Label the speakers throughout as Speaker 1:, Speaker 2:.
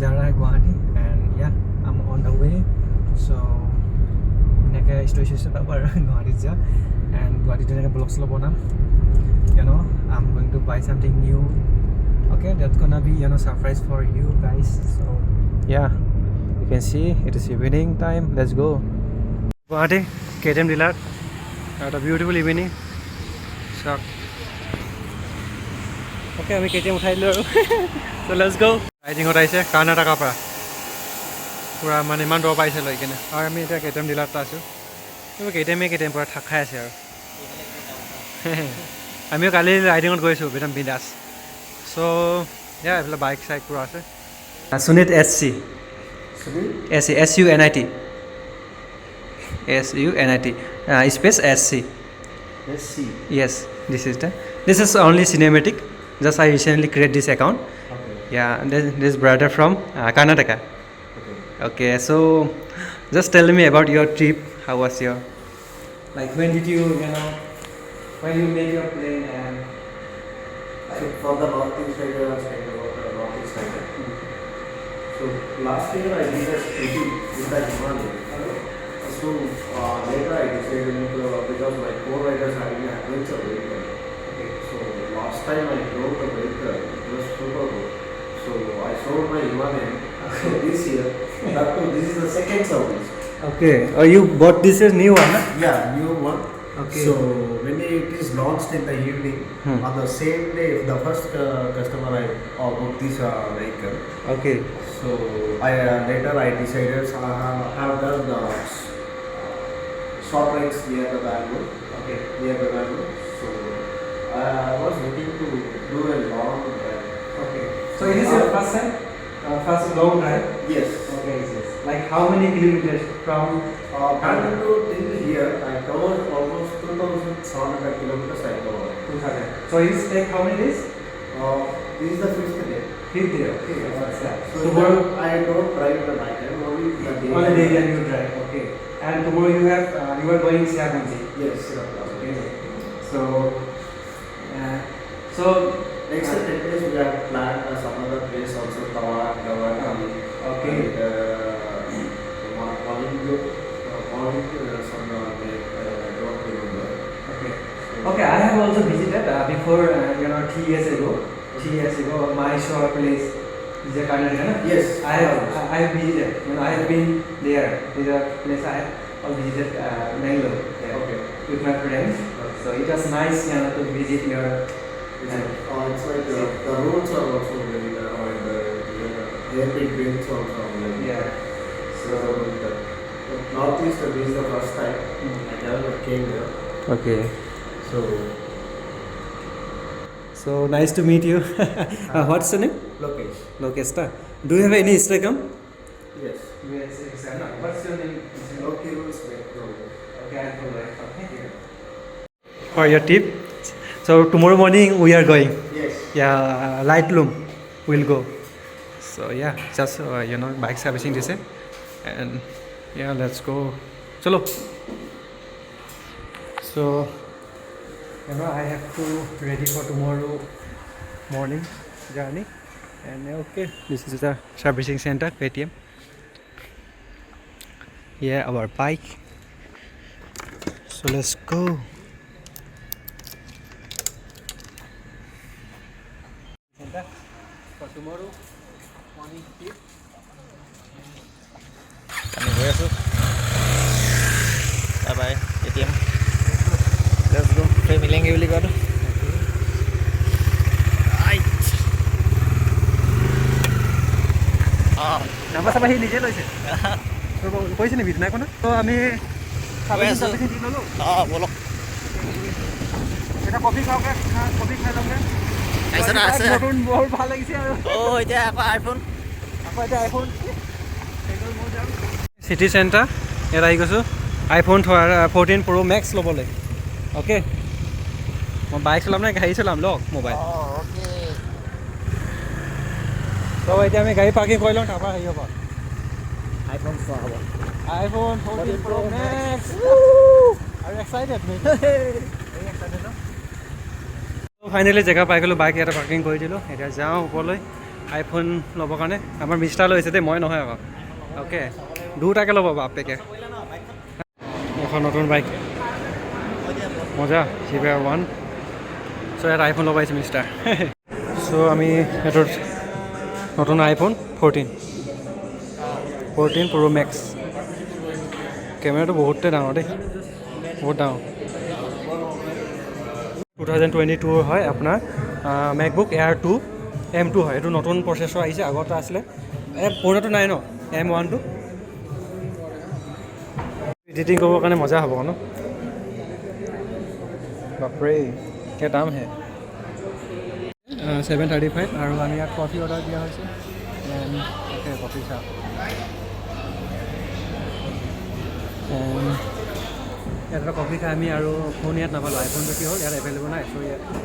Speaker 1: जा रहा है Guwahati and yeah I am on the way so नेके स्टेशन पर गुवाहाटी जा एंड गुवाहाटी नेके ब्लॉग्स लो बनाम you know I'm going to buy something new okay that's gonna be surprise for you guys so yeah you can see it is evening time let's go Guwahati KTM dealer at a beautiful evening so okay আমি KTM উঠাই দিলো so let's go riding উঠাইছে কৰ্ণাটকৰ পৰা পুৰা মানে ইমান দূৰ পাইছে লৈ কিনে আৰু আমি এতিয়া KTM ডিলাৰত আছো কিন্তু KTM পৰা ঠাক খাই আছে আৰু আমিও কালি ৰাইডিঙত গৈছোঁ একদম বিন্দাছ চ' ইয়া এইফালে বাইক চাইক পুৰা আছে SUNIT SC SUNIT space SC yes this is only cinematic just I recently created this account yeah this brother from Karnataka okay so just tell me about your trip how was your like when did you when you made your plane and
Speaker 2: so from the northeast side I was kind about the northeast side so last year I did a city in the Himalaya so later I decided because my co-riders having an adventure vehicle okay so last time I drove the vehicle it was super good so I sold my Himalayan so this year this is the second service
Speaker 1: okay you bought this is new one na?
Speaker 2: yeah new one
Speaker 1: okay
Speaker 2: so when it is launched in the evening on the same day if the first customer I booked this vehicle
Speaker 1: okay
Speaker 2: so I later I decided have done the short rides near the Bangalore so I was looking to do a long drive
Speaker 1: okay so it is your first time first long drive
Speaker 2: yes
Speaker 1: okay yes like how many kilometers from
Speaker 2: Bangalore till here I covered almost 2,700 kilometers I covered
Speaker 1: 2000 so it's take how many days
Speaker 2: this is the fifth day
Speaker 1: okay what's that
Speaker 2: so tomorrow I don't drive the night time only the day
Speaker 1: on the day that you drive okay and tomorrow you have you are going Siagunji
Speaker 2: yes
Speaker 1: okay so so
Speaker 2: next 10 days we have planned some other place also Guwahati
Speaker 1: okay okay I have also visited before 3 years ago my shore place is a Karnataka
Speaker 2: yes
Speaker 1: I have visited I have been there is a place I have visited Laitlum
Speaker 2: okay
Speaker 1: with my friends so it was nice to visit your
Speaker 2: it's like the roads are also very and the big winds also
Speaker 1: yeah
Speaker 2: so northeast this is the first time I never came there
Speaker 1: okay so nice to meet you what's your name Lokesh do you have any Instagram
Speaker 2: yes
Speaker 1: what's your name
Speaker 2: okay
Speaker 1: I'll follow it for your tip so tomorrow morning we are going
Speaker 2: yes
Speaker 1: yeah Laitlum we'll go so yeah just bike servicing this and yeah let's go chalo so I have to ready for tomorrow morning journey and okay this is the servicing center KTM yeah our bike so let's go center for tomorrow morning trip
Speaker 3: আমি গৈ আছোঁ বাই KTM let's go ফেৰ মিলেংগে বুলি কোৱাটো
Speaker 1: number চাবা সি নিজে লৈছে কৈছে নি নাই কোনে তো আমি দি ল'লোঁ
Speaker 3: ব'লক
Speaker 1: এটা কফি খাওঁগে কফি খাই ল'মগে নতুন বহুত ভাল লাগিছে আৰু
Speaker 3: এতিয়া আকৌ
Speaker 1: এতিয়া আইফোন চিটি চেণ্টাৰ ইয়াত আহি গৈছোঁ iPhone 14 Pro Max ল'বলৈ অ'কে মই বাইক চলাম নে গাড়ী চলাম লওক মোবাইল তো এতিয়া আমি গাড়ী পাৰ্কিং কৰি লওঁ তাৰপৰা হেৰি হ'ব
Speaker 3: iPhone চোৱা হ'ব
Speaker 1: iPhone 14 Pro Max আৰু এক্সাইটেড ফাইনেলি জেগা পাই গ'লোঁ বাইক ইয়াতে পাৰ্কিং কৰি দিলোঁ এতিয়া যাওঁ ওপৰলৈ আইফোন ল'বৰ কাৰণে আমাৰ মিষ্টাৰ লৈছে দেই মই নহয় আকৌ অ'কে দুটাকে ল'ব বাপেকে এখন নতুন বাইক মজা CBR1 চ' ইয়াত আইফোন ল'ব আহিছে মিষ্টাৰ চ' আমি এইটোৰ নতুন আইফোন 14 Pro Max কেমেৰাটো বহুতে ডাঙৰ দেই বহুত ডাঙৰ 2022 হয় আপোনাৰ MacBook Air 2 M2 হয় এইটো নতুন প্ৰচেছৰ আহিছে আগতে আছিলে পুৰণাটো নাই ন M1টো এডিটিং কৰিবৰ কাৰণে মজা হ'ব ন বাপৰে কি দাম হে 735 আৰু আমি ইয়াত কফি অৰ্ডাৰ দিয়া হৈছে অ'কে কফি চাহ এটা কফি খাই আমি আৰু ফোন ইয়াত নাপালোঁ আইফোনটো কি হ'ল ইয়াত এভেইলেবল নাই চ'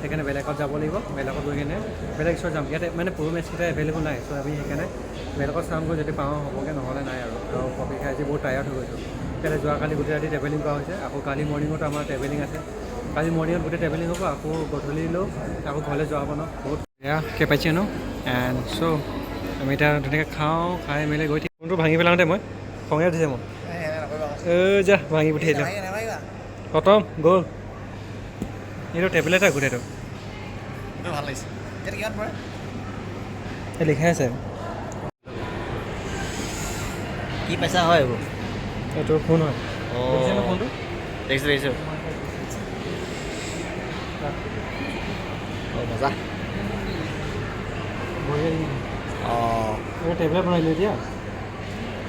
Speaker 1: সেইকাৰণে বেলেগত যাব লাগিব বেলেগত গৈ কিনে বেলেগ ষ্ট'ৰত যাম ইয়াতে মানে Pro Max কেইটা এভেইলেবল নাই চ' আমি সেইকাৰণে বেলেগত চামগৈ যদি পাওঁ হ'বগৈ নহ'লে নাই আৰু কফি খাই আজি বহুত টায়াৰ্ড হৈ গৈছোঁ কেলৈ যোৱাকালি গোটেই ৰাতি ট্ৰেভেলিং কৰা হৈছে আকৌ কালি মৰ্ণিঙতো আমাৰ ট্ৰেভেলিং আছে কালি মৰ্ণিঙত গোটেই ট্ৰেভেলিং হ'ব আকৌ গধূলিলৈও আকৌ ঘৰলৈ যোৱা হ'ব ন বহুত এয়া কেপাইছে ন এণ্ড চ' আমি এতিয়া ধুনীয়াকৈ খাওঁ খাই মেলি গৈ থাকি ফোনটো ভাঙি পেলাওঁতে মই খঙে উঠিছে মোক যা ভাঙি পঠিয়াই দিওঁ খতম গ'ল এইটো টেবলেট গোটেইটো
Speaker 3: ভাল লাগিছে এতিয়া কিমান পৰে
Speaker 1: এই লিখাই আছে
Speaker 3: কি পইচা হয় এইবোৰ
Speaker 1: এইটো ফোন হয় ফোনটো
Speaker 3: দেখিছোঁ মজা
Speaker 1: টেবলেট বনাইলোঁ এতিয়া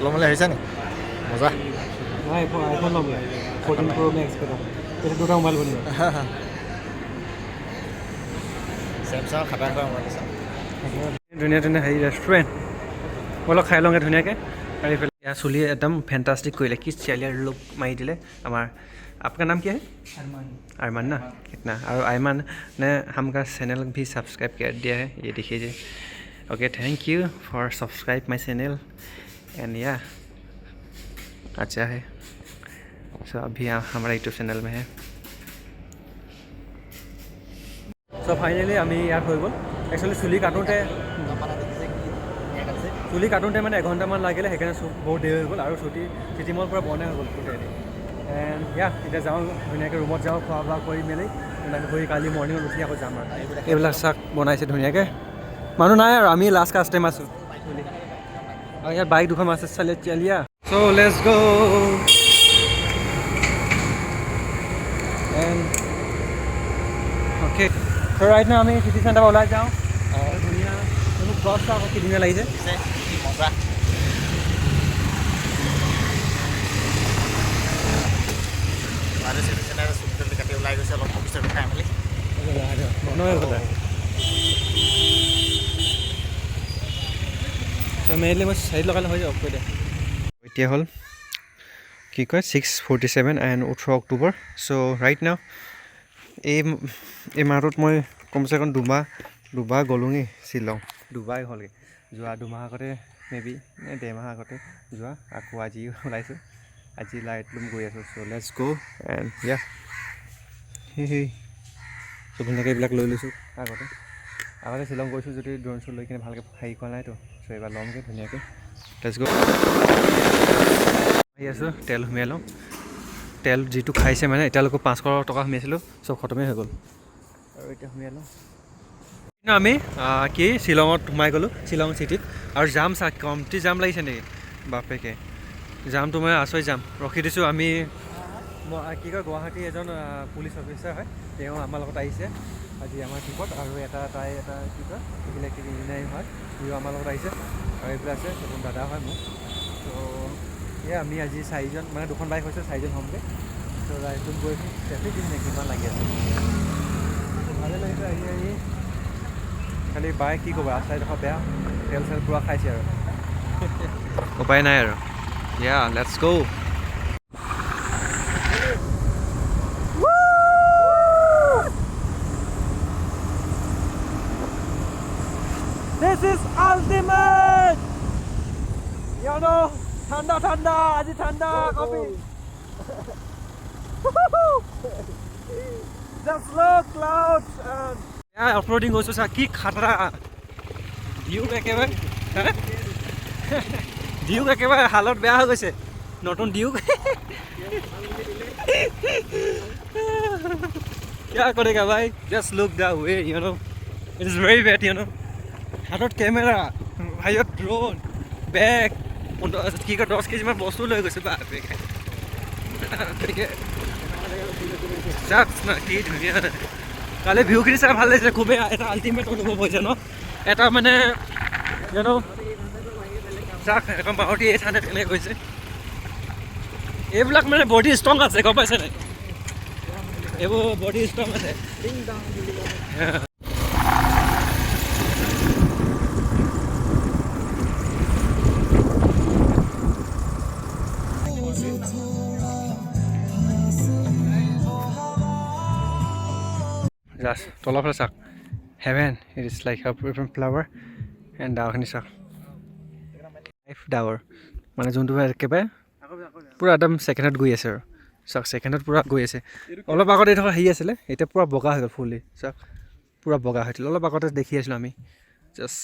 Speaker 3: ল'ম বুলি ভাবিছা নি মজা
Speaker 1: নাই আইফোন ল'ম 14 Pro Max কেইটা এইটো দুটা মোবাইল বনিব
Speaker 3: চেমচাং খাটাং কৰা মোবাইল আছে
Speaker 1: ধুনীয়া ধুনীয়া হেৰি ৰেষ্টুৰেণ্ট অলপ খাই লওঁগৈ ধুনীয়াকৈ আৰু এইফালে ইয়াৰ চুলি একদম ফেণ্টাষ্টিক কৰিলে কি ষ্টাইলিয়াৰ লুক মাৰি দিলে আমাৰ आपका नाम क्या है अरमान ना कितना और अरमान ने हमका चैनल भी सब्सक्राइब कर दिया है ये देखिए okay thank you for subscribe my channel and या अच्छा है सो अभी हमारा यूट्यूब चैनल में है सो फाइनली আমি ইয়াত হৈ গ'ল একচুৱেলি চুলি কাটোঁতে মানে এঘণ্টামান লাগিলে সেইকাৰণে বহুত দেৰি হৈ গ'ল আৰু চিটি মল পৰা বনাই হৈ গ'ল গোটেই এণ্ড ইয়া এতিয়া যাওঁ ধুনীয়াকৈ ৰুমত যাওঁ খোৱা বোৱা কৰি মেলি ধুনীয়াকৈ গৈ কালি মৰ্ণিঙত উঠি আকৌ যাম আৰু এইবিলাক চাক বনাইছে ধুনীয়াকৈ মানুহ নাই আৰু আমি লাষ্ট কাষ্টমাৰ আছোঁ আৰু ইয়াত বাইক দুখন আছে চালিয়া চ' লেটছ গ' and okay so' right now আমি চিটি চেণ্টাৰ পৰা ওলাই যাওঁ ধুনীয়া ক্লথ চাওঁ আকৌ কি ধুনীয়া লাগিছে
Speaker 3: মজা কাটি ওলাই গৈছে অলপ অফিচৰ খাই মেলি
Speaker 1: মেইনলি মই চাইড লগালে হৈ যাব কৈ দিয়া এতিয়া হ'ল কি কয় 6:47 and 18 October so' right now এই মাহটোত মই কমচে কম দুবাৰ গ'লোঁগৈ শ্বিলং দুবাৰ হ'লগৈ যোৱা দুমাহ আগতে মেবি ডেৰমাহ আগতে যোৱা আকৌ আজি ওলাইছোঁ আজি লাইটলুম গৈ আছোঁ চ' লেটছ গ' এণ্ড ইয়া চ' ধুনীয়াকৈ এইবিলাক লৈ লৈছোঁ আগতে শ্বিলং গৈছোঁ যদি ড্ৰোন শ্বুট লৈ কিনে ভালকৈ হেৰি কৰা নাইতো চ' এইবাৰ ল'মগৈ ধুনীয়াকৈ লেটছ গ' আহি আছোঁ তেল সুমিয়াই লওঁ তেল যিটো খাইছে মানে এতিয়ালৈকে 500 টকা সুমিয়াইছিলোঁ চব খতমেই হৈ গ'ল আৰু এতিয়া সুমিয়াই লওঁ আমি কি শ্বিলঙত সোমাই গ'লোঁ শ্বিলং চিটিত আৰু জাম চা কমটি জাম লাগিছে নেকি বাপেকে জামটো মই আচৰি যাম ৰখি দিছোঁ আমি কি কয় গুৱাহাটী এজন পুলিচ অফিচাৰ হয় তেওঁ আমাৰ লগত আহিছে আজি আমাৰ ট্ৰিপত আৰু তাই কি কয় ইলেক্ট্ৰিক ইঞ্জিনিয়াৰিং হয় সিও আমাৰ লগত আহিছে আৰু এইবিলাক আছে এজন দাদা হয় মোৰ ত' এয়া আমি আজি 4জন মানে 2খন বাইক হৈছে 4জন হ'মগৈ ত' ৰাইডত গৈছোঁ ট্ৰেফিক কিমান লাগি আছে ভালে লাগিছে আহি খালি বাইক কি ক'বা ৰাস্তা এডোখৰ বেয়া তেল চেল পূৰা খাইছে আৰু উপায় নাই আৰু ইয়া লেটছ গ' This is ultimate! You know, ঠাণ্ডা আজি ঠাণ্ডা coffee Just look clouds and yeah, off-roading গৈছোঁ চা কি খাতৰা ডিউক একেবাৰে ডিউক একেবাৰে হালত বেয়া হৈ গৈছে নতুন ডিউক क्या करेगा भाई just look that way you know it is very bad you know হাতত কেমেৰা ভাইত ড্ৰোন বেগ কি কয় 10 কেজি মান বস্তু লৈ গৈছে বাপৰে চাক না কি ধুনীয়া কালি ভিউখিনি চাই ভাল লাগিছে খুবেই এটা আল্টিমেট অনুভৱ হৈছে ন এটা মানে জানো চাক এখন মাৰুতি 800 কেনেকৈ গৈছে এইবিলাক মানে বডি ষ্ট্ৰং আছে গম পাইছে নাই এইবোৰ বডি ষ্ট্ৰং আছে জাষ্ট তলফালে চাওক heaven it is like a flower and ডাৱৰখিনি চাওক লাইফ ডাৱৰ মানে যোনটো একেবাৰে পুৰা একদম ছেকেণ্ডত গৈ আছে আৰু চাওক ছেকেণ্ডত পুৰা গৈ আছে অলপ আগতে এইডোখৰ হেৰি আছিলে এতিয়া পুৰা বগা হৈ গ'ল ফুলি চাওক পুৰা বগা হৈছিল অলপ আগতে দেখি আছিলোঁ আমি জাষ্ট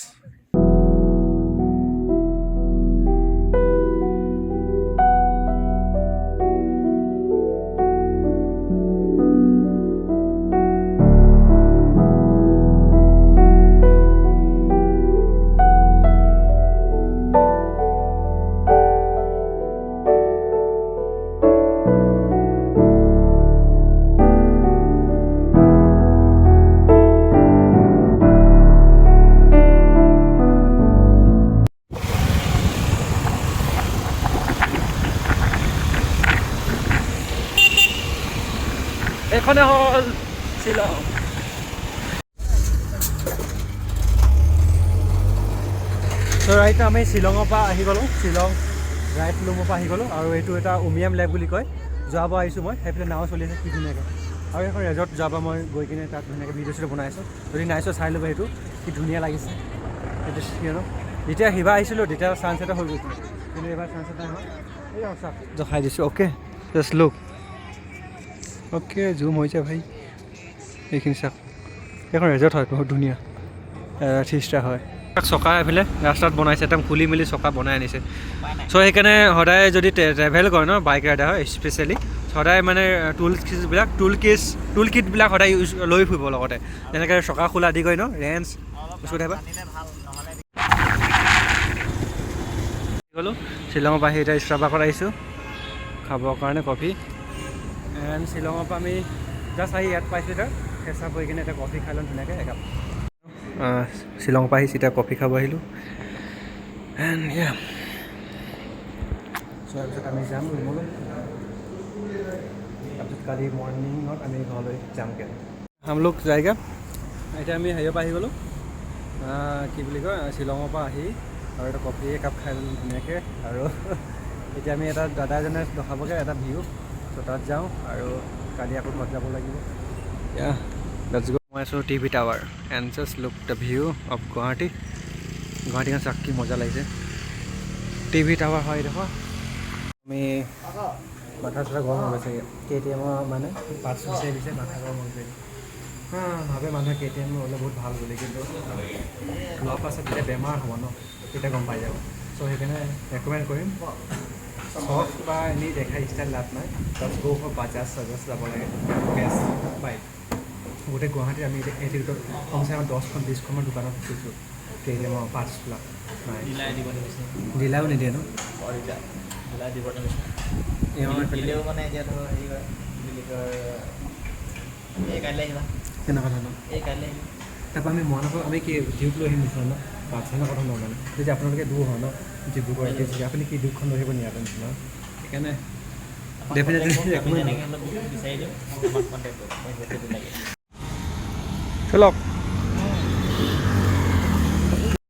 Speaker 1: এখনে হ'ল শ্বিলং ত' ৰাইট আমি শ্বিলঙৰ পৰা আহি গ'লোঁ শ্বিলং লাইটলুমৰ পৰা আহি গ'লোঁ আৰু এইটো এটা উমিয়াম লেক বুলি কয় যোৱাবাৰ আহিছোঁ মই সেইফালে নাও চলি আছে কি ধুনীয়াকৈ আৰু এখন ৰেজৰ্ট যোৱাবাৰ মই গৈ কিনে তাত ধুনীয়াকৈ ভিডিঅ' চিডিঅ' বনাই আছোঁ যদি নাইছোঁ চাই ল'ব সেইটো কি ধুনীয়া লাগিছে সেইটো যেতিয়া সিবাৰ আহিছিলোঁ তেতিয়া ছানছেট হৈ গৈছিল কিন্তু এইবাৰ ছানছেট নহয় এই চাওক দেখাই দিছোঁ অ'কে জাষ্ট লুক অ'কে জুম হৈছে ভাই এইখিনি চাওক এখন ৰেজৰ্ট হয় বহুত ধুনীয়া 3 ষ্টাৰ হয় চকা এইফালে ৰাস্তাত বনাইছে একদম খুলি মেলি চকা বনাই আনিছে চ' সেইকাৰণে সদায় যদি ট্ৰেভেল কৰে ন বাইক ৰাইডাৰ হয় স্পেচিয়েলি সদায় মানে টুল কিটবিলাক সদায় ইউজ লৈ ফুৰিব লগতে যেনেকৈ চকা খোলা আদি কৰি ন ৰেঞ্চ বস্তু থাকিবা গ'লোঁ শ্বিলঙৰ পৰা আহি এতিয়া ষ্টাৰবাকত আহিছোঁ খাবৰ কাৰণে কফি এণ্ড শ্বিলঙৰ পৰা আমি জাষ্ট আহি ইয়াত পাইছোঁ এতিয়া ফ্ৰেছ আপ হৈ কিনে এতিয়া কফি খাই ল'ম ধুনীয়াকৈ একাপ শ্বিলঙৰ পৰা আহিছোঁ এতিয়া কফি খাব আহিলোঁ এণ্ড ইয়া চ' তাৰপিছত আমি যাম ৰুমলৈ তাৰপিছত কালি মৰ্ণিঙত আমি ঘৰলৈ যামগৈ আমলোক যায়গৈ এতিয়া আমি হেৰিৰ পৰা আহি গ'লোঁ কি বুলি কয় শ্বিলঙৰ পৰা আহি আৰু এটা কফি একাপ খাই ল'লোঁ ধুনীয়াকৈ আৰু এতিয়া আমি এটা দাদা এজনে দেখাবগৈ এটা ভিউ ত' তাত যাওঁ আৰু কালি আকৌ ঘৰত যাব লাগিব মই আছোঁ TV tower and just look the view of গুৱাহাটীখন চাওক কি মজা লাগিছে টিভি টাৱাৰ হয় দেখোন আমি মাথা চাথা গৰম হৈ গৈছে KTM মানে পাৰ্টছ বিচাৰি দিছে মাথা গৰম হৈ গৈছে ভাবে মানুহে KTM হ'লে বহুত ভাল বুলি কিন্তু লোৱাৰ পাছত যেতিয়া বেমাৰ হ'ব ন তেতিয়া গম পাই যাব চ' সেইকাৰণে ৰেকমেণ্ড কৰিম চখ বা এনেই দেখা ষ্টাইল লাভ নাই জাষ্ট গো ফৰ বাজাজ যাব লাগে বেষ্ট বাইক গোটেই গুৱাহাটীত আমি এইটো কমচে কম 10খন 20খনমান দোকানত দেখিছোঁ KTM পাৰ্টছবিলাক নাই ডিলাও নিদিয়ে ন
Speaker 3: দিলেও মানে এতিয়া ধৰ হেৰি কৰে বুলি কয় এই কাইলৈ আহিবা
Speaker 1: কেনেকুৱা ধৰণৰ
Speaker 3: এই কাইলৈ আহিবা
Speaker 1: তাৰপৰা আমি মৰাণৰ আমি কি ডিউক লৈ আহিম নিচিনা ন পাৰ্টছখনৰ কথা নহয় মানে যদি আপোনালোকে দূৰ হয় ন ডিব্ৰুগড় আপুনি কি ডিউকখন লৈ আহিব নিয়াৰ নিচিনা সেইকাৰণে ডেফিনেটলি ৰেকমেণ্ড
Speaker 3: বিচাৰি দিম আমাক কণ্টেক্ট কৰিব
Speaker 1: চলক